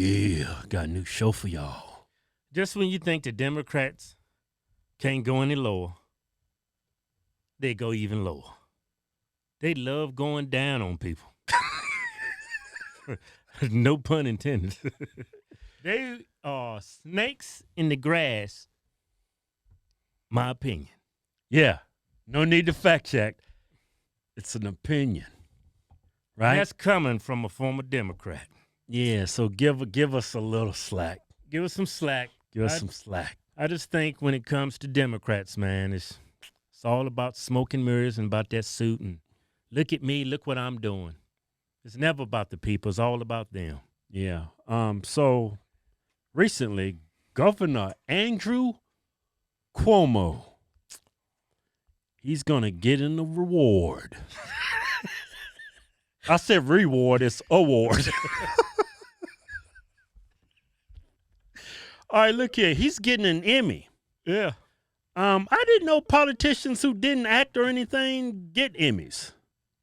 Yeah, got a new show for y'all. Just when you think the Democrats can't go any lower, they go even lower. They love going down on people. No pun intended. They are snakes in the grass, my opinion. Yeah, no need to fact check. It's an opinion, right? That's coming from a former Democrat. Yeah, so give us a little slack. Give us some slack. Give us some slack. I just think when it comes to Democrats, man, it's all about smoke and mirrors and about that suit and look at me, look what I'm doing. It's never about the people. It's all about them. Yeah. So recently, Governor Andrew Cuomo, he's going to get in the reward. I said reward, it's award. All right, look here. He's getting an Emmy. Yeah. I didn't know politicians who didn't act or anything get Emmys.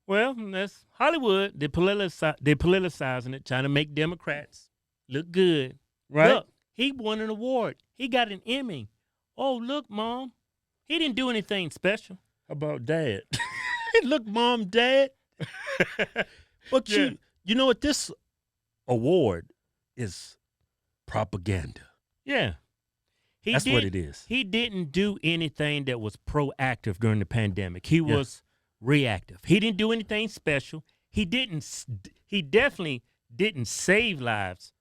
Well, that's Hollywood. They're politicizing it, trying to make Democrats look good. Right? Look, he won an award. He got an Emmy. Oh, look, Mom. He didn't do anything special. How about Dad? Look, Mom, Dad. But Yeah. you know what? This award is propaganda. Yeah. That's what it is. He didn't do anything that was proactive during the pandemic. He was reactive. He didn't do anything special. He definitely didn't save lives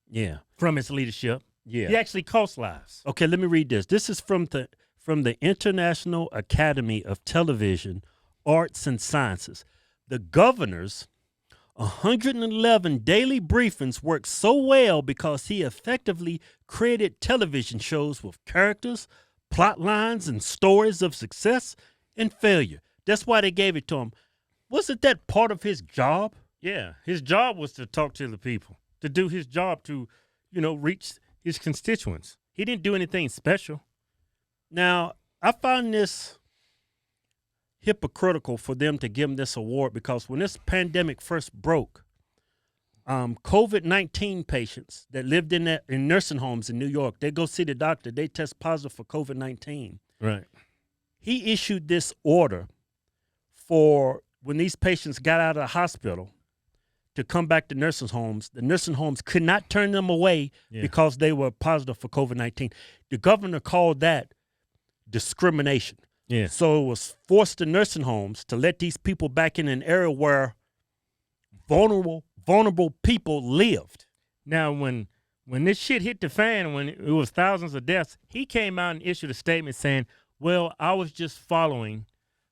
Yeah. from his leadership. Yeah. He actually cost lives. Okay, let me read this. This is from the International Academy of Television, Arts and Sciences. The governor's 111 daily briefings worked so well because he effectively created television shows with characters, plot lines, and stories of success and failure. That's why they gave it to him. Wasn't that part of his job? Yeah. His job was to talk to the people, to do his job to, reach his constituents. He didn't do anything special. Now, I find this hypocritical for them to give him this award because when this pandemic first broke, COVID-19 patients that lived in nursing homes in New York, they go see the doctor, they test positive for COVID-19. Right. He issued this order for when these patients got out of the hospital to come back to nursing homes. The nursing homes could not turn them away because they were positive for COVID-19. The governor called that discrimination. Yeah. So it was forced to nursing homes to let these people back in an area where vulnerable people lived. Now, when this shit hit the fan, when it was thousands of deaths, he came out and issued a statement saying, well, I was just following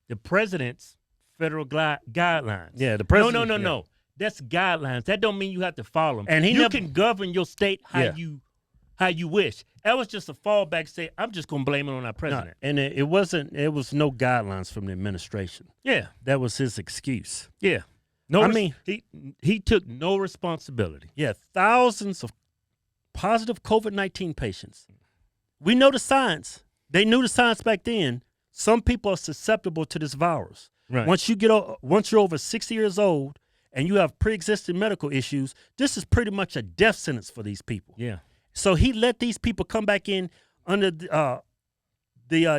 the president's federal guidelines. Yeah, the president. No. That's guidelines. That don't mean you have to follow them. And you can govern your state how Yeah. you wish. That was just a fallback. Say, I'm just gonna blame it on our president. No, and it was no guidelines from the administration. Yeah, That was his excuse. yeah. He took no responsibility. Yeah, thousands of positive COVID-19 patients. We know the science. They knew the science back then. Some people are susceptible to this virus. Right. Once you're over 60 years old and you have pre-existing medical issues, this is pretty much a death sentence for these people. Yeah. So he let these people come back in under the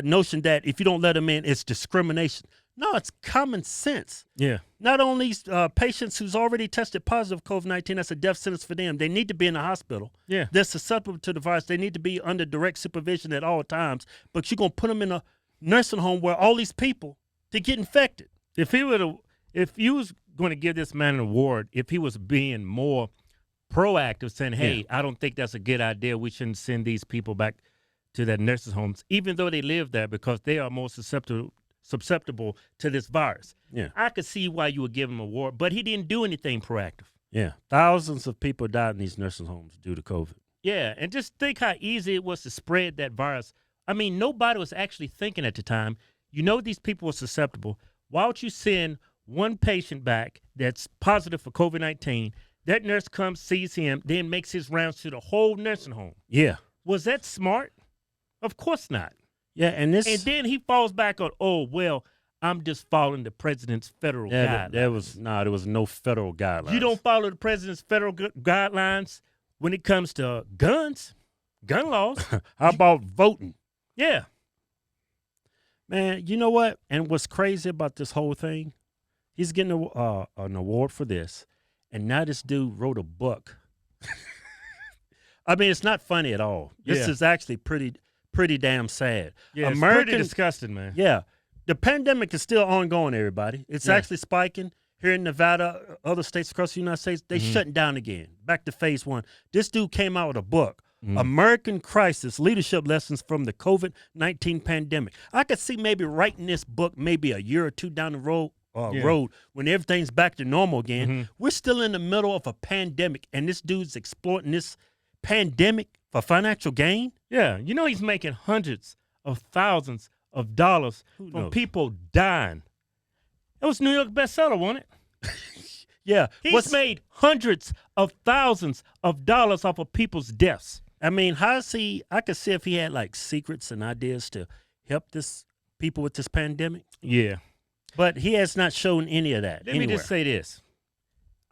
notion that if you don't let them in, it's discrimination. No, it's common sense. Yeah. Not only patients who's already tested positive COVID-19, that's a death sentence for them. They need to be in the hospital. Yeah. They're susceptible to the virus. They need to be under direct supervision at all times. But you're going to put them in a nursing home where all these people, they get infected. If you was going to give this man an award, if he was being more proactive, saying, hey, I don't think that's a good idea. We shouldn't send these people back to their nursing homes, even though they live there, because they are more susceptible to this virus. Yeah. I could see why you would give him an award, but he didn't do anything proactive. Yeah. Thousands of people died in these nursing homes due to COVID. Yeah, and just think how easy it was to spread that virus. I mean, nobody was actually thinking at the time, these people were susceptible. Why would you send one patient back that's positive for COVID-19? That nurse comes, sees him, then makes his rounds to the whole nursing home. Yeah. Was that smart? Of course not. Yeah, and then he falls back on, I'm just following the president's federal guidelines. There was no federal guidelines. You don't follow the president's federal guidelines, when it comes to guns, gun laws, How about voting? yeah. Man, you know what? And what's crazy about this whole thing? He's getting an award for this, and now this dude wrote a book. I mean, it's not funny at all. This Yeah. is actually pretty damn sad. Yeah, it's pretty disgusting, man. Yeah, the pandemic is still ongoing. Everybody, it's Yeah. actually spiking here in Nevada, other states across the United States. They shutting down again. Back to phase one. This dude came out with a book. American Crisis: Leadership Lessons from the COVID-19 Pandemic. I could see maybe writing this book maybe a year or two down the road when everything's back to normal again. We're still in the middle of a pandemic, and this dude's exploiting this pandemic for financial gain. Yeah, you know he's making hundreds of thousands of dollars from knows? people dying. That was New York bestseller, wasn't it? Yeah, He's made hundreds of thousands of dollars off of people's deaths. I mean, how's he? I could see if he had like secrets and ideas to help this people with this pandemic, Yeah. but he has not shown any of that. Let me just say this.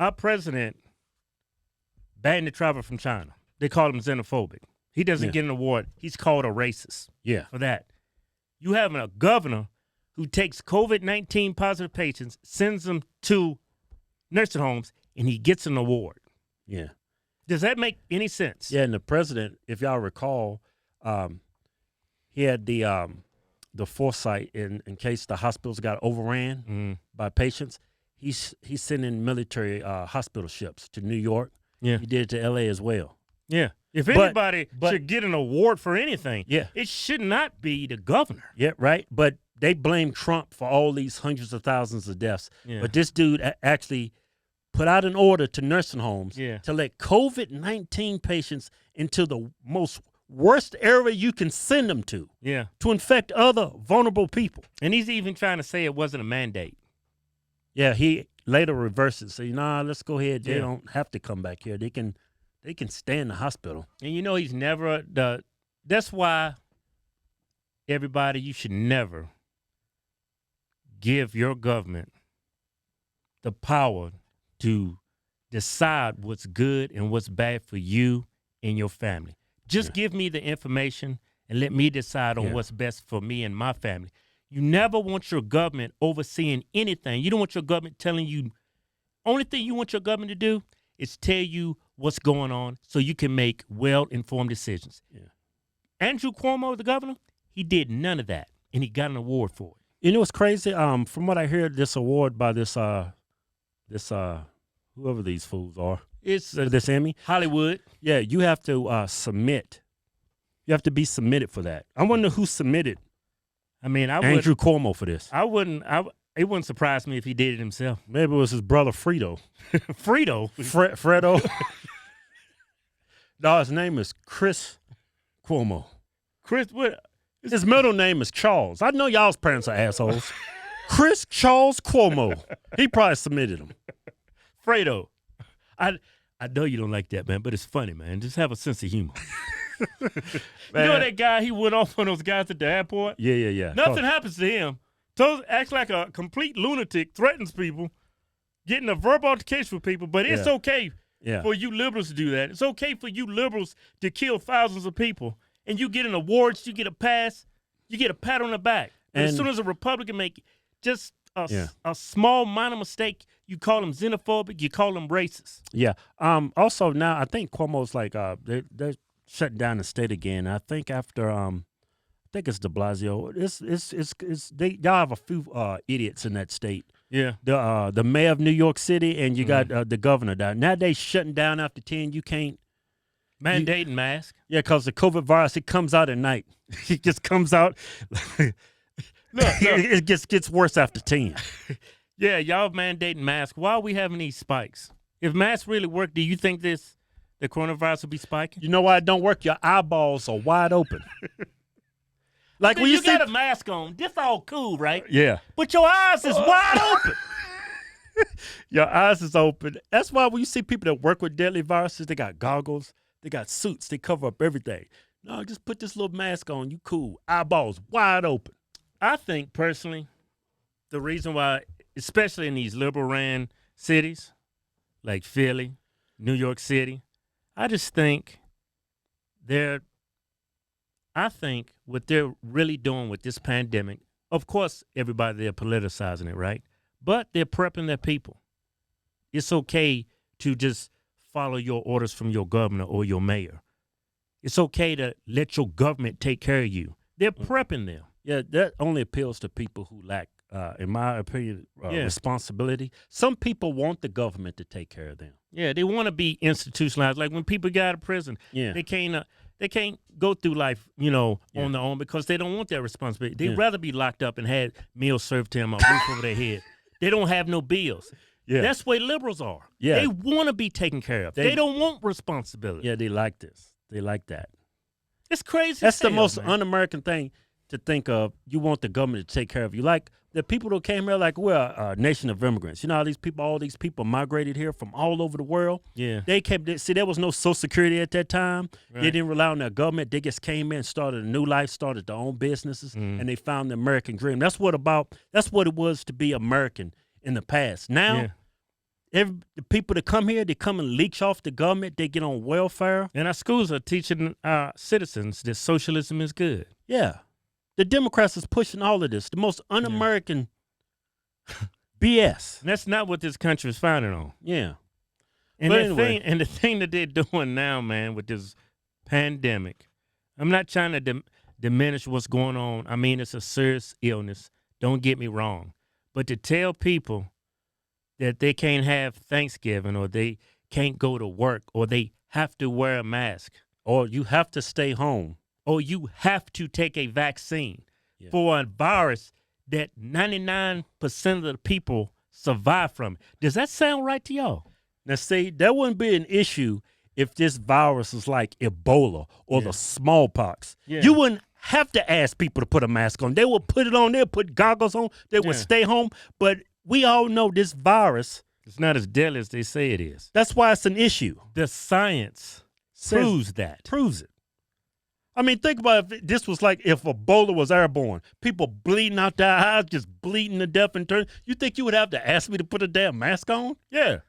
Our president banned the travel from China. They call him xenophobic. He doesn't get an award. He's called a racist Yeah, for that. You have a governor who takes COVID-19 positive patients, sends them to nursing homes, and he gets an award. yeah. Does that make any sense? Yeah, and the president, if y'all recall, he had the foresight in case the hospitals got overran by patients. He's sending military hospital ships to New York. Yeah. He did it to L.A. as well. Yeah. If But- anybody but- should get an award for anything, Yeah. it should not be the governor. Yeah, right. But they blame Trump for all these hundreds of thousands of deaths. Yeah. But this dude actually put out an order to nursing homes to let COVID-19 patients into the most worst area you can send them to infect other vulnerable people. And he's even trying to say it wasn't a mandate. Yeah, he later reversed it. Say, nah, let's go ahead. They Yeah. don't have to come back here. They can stay in the hospital. And you know he's never that's why everybody, you should never give your government the power to decide what's good and what's bad for you and your family. Just give me the information and let me decide on what's best for me and my family. You never want your government overseeing anything. You don't want your government telling you. Only thing you want your government to do is tell you what's going on so you can make well-informed decisions. Yeah. Andrew Cuomo, the governor, he did none of that, and he got an award for it. You know what's crazy? From what I hear, this award by this whoever these fools are, It's this Emmy. Hollywood. Yeah, you have to submit. You have to be submitted for that. I wonder who submitted I mean, Andrew Cuomo for this. It wouldn't surprise me if he did it himself. Maybe it was his brother Frito. Frito. Fredo. No, his name is Chris Cuomo. Chris, what? His middle name is Charles. I know y'all's parents are assholes. Chris Charles Cuomo. He probably submitted him. Fredo. I know you don't like that, man, but it's funny, man. Just have a sense of humor. You know that guy, he went off on those guys at the airport? Yeah. Nothing happens to him. Acts like a complete lunatic, threatens people, getting a verbal altercation with people, but it's okay for you liberals to do that. It's okay for you liberals to kill thousands of people, and you get an award, you get a pass, you get a pat on the back. And as soon as a Republican make just a small minor mistake, you call them xenophobic, you call them racist. Yeah. Also now I think Cuomo's like they're shutting down the state again. I think after I think it's De Blasio. Y'all have a few idiots in that state. Yeah. The mayor of New York City and you got the governor down. Now they shutting down after 10. You can't mandating mask. Yeah, because the COVID virus, it comes out at night. It just comes out. It gets worse after 10. Yeah, y'all mandating masks. Why are we having these spikes? If masks really work, do you think the coronavirus will be spiking? You know why it don't work? Your eyeballs are wide open. Like when you got a mask on, this all cool, right? Yeah. But your eyes is wide open. Your eyes is open. That's why when you see people that work with deadly viruses, they got goggles, they got suits, they cover up everything. No, just put this little mask on. You cool. Eyeballs wide open. I think personally, the reason why, especially in these liberal ran cities like Philly, New York City, I just think I think what they're really doing with this pandemic, of course, everybody, they're politicizing it, right? But they're prepping their people. It's okay to just follow your orders from your governor or your mayor. It's okay to let your government take care of you. They're prepping them. Yeah, that only appeals to people who lack, in my opinion, responsibility. Some people want the government to take care of them. Yeah, they want to be institutionalized. Like when people get out of prison, they can't go through life, on their own because they don't want that responsibility. They'd rather be locked up and had meals served to them, a roof over their head. They don't have no bills. Yeah. That's where liberals are. Yeah. They want to be taken care of. They don't want responsibility. Yeah, they like this. They like that. It's crazy. That's the most un-American thing to think of. You want the government to take care of you. Like the people that came here, like we're a nation of immigrants. You know how all these people migrated here from all over the world? Yeah. They came, see, there was no Social Security at that time. Right. They didn't rely on their government. They just came in, started a new life, started their own businesses, and they found the American dream. That's what it was to be American in the past. Now, the people that come here, they come and leech off the government. They get on welfare. And our schools are teaching our citizens that socialism is good. Yeah. The Democrats is pushing all of this, the most un-American BS. And that's not what this country is founded on. Yeah. And the thing that they're doing now, man, with this pandemic, I'm not trying to diminish what's going on. I mean, it's a serious illness. Don't get me wrong. But to tell people that they can't have Thanksgiving or they can't go to work or they have to wear a mask or you have to stay home or you have to take a vaccine for a virus that 99% of the people survive from. Does that sound right to y'all? Now, see, that wouldn't be an issue if this virus was like Ebola or the smallpox. Yeah. You wouldn't have to ask people to put a mask on. They would put it on. They would put goggles on. They would stay home. But we all know this virus. It's not as deadly as they say it is. That's why it's an issue. The science proves that. Proves it. I mean, think about if this was like if Ebola was airborne. People bleeding out their eyes, just bleeding to death and turn. You think you would have to ask me to put a damn mask on? Yeah.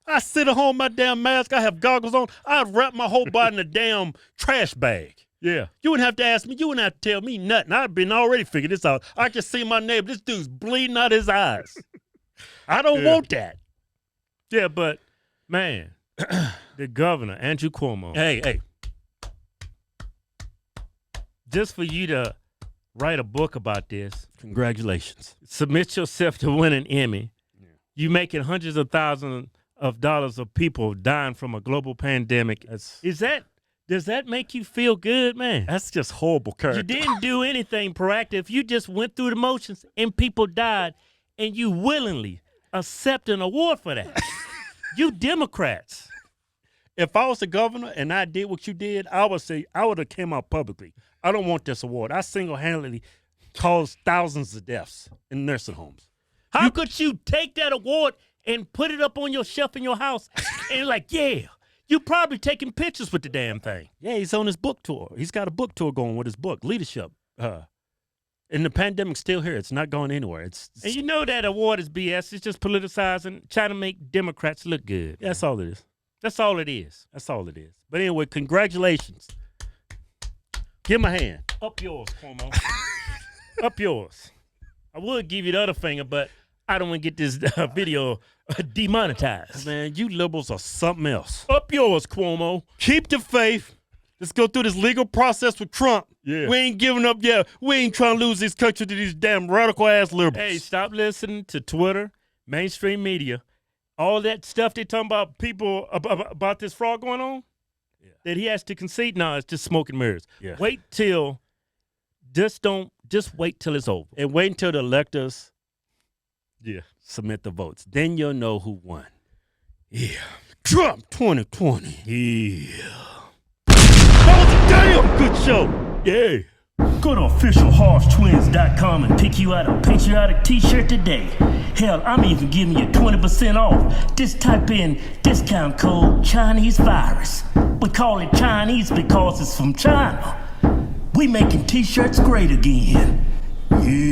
I sit at home, my damn mask. I have goggles on. I'd wrap my whole body in a damn trash bag. Yeah. You wouldn't have to ask me. You wouldn't have to tell me nothing. I'd been already figured this out. I can see my neighbor. This dude's bleeding out his eyes. I don't want that. Yeah, but, man, the governor, Andrew Cuomo. Hey. Just for you to write a book about this. Congratulations. Submit yourself to win an Emmy. Yeah. You making hundreds of thousands of dollars of people dying from a global pandemic. Does that make you feel good, man? That's just horrible character. You didn't do anything proactive. You just went through the motions and people died, and you willingly accept an award for that. You Democrats. If I was the governor and I did what you did, I would have came out publicly. I don't want this award. I single-handedly caused thousands of deaths in nursing homes. How could you take that award and put it up on your shelf in your house and like, you probably taking pictures with the damn thing. Yeah, he's on his book tour. He's got a book tour going with his book, Leadership. And the pandemic's still here. It's not going anywhere. And you know that award is BS. It's just politicizing, trying to make Democrats look good. Yeah, that's all it is. That's all it is. That's all it is. But anyway, congratulations. Give him a hand. Up yours, Cuomo. Up yours. I would give you the other finger, but I don't want to get this video demonetized. Man, you liberals are something else. Up yours, Cuomo. Keep the faith. Let's go through this legal process with Trump. Yeah. We ain't giving up yet. We ain't trying to lose this country to these damn radical-ass liberals. Hey, stop listening to Twitter, mainstream media. All that stuff they talking about people about this fraud going on that he has to concede. No, it's just smoke and mirrors. Yeah. Wait till it's over. And wait until the electors submit the votes. Then you'll know who won. Yeah. Trump 2020. Yeah. That was a damn good show. Yeah. Go to officialhodgetwins.com and pick you out a patriotic t-shirt today. Hell, I'm even giving you 20% off. Just type in discount code Chinese virus. We call it Chinese because it's from China. We making t-shirts great again. Yeah.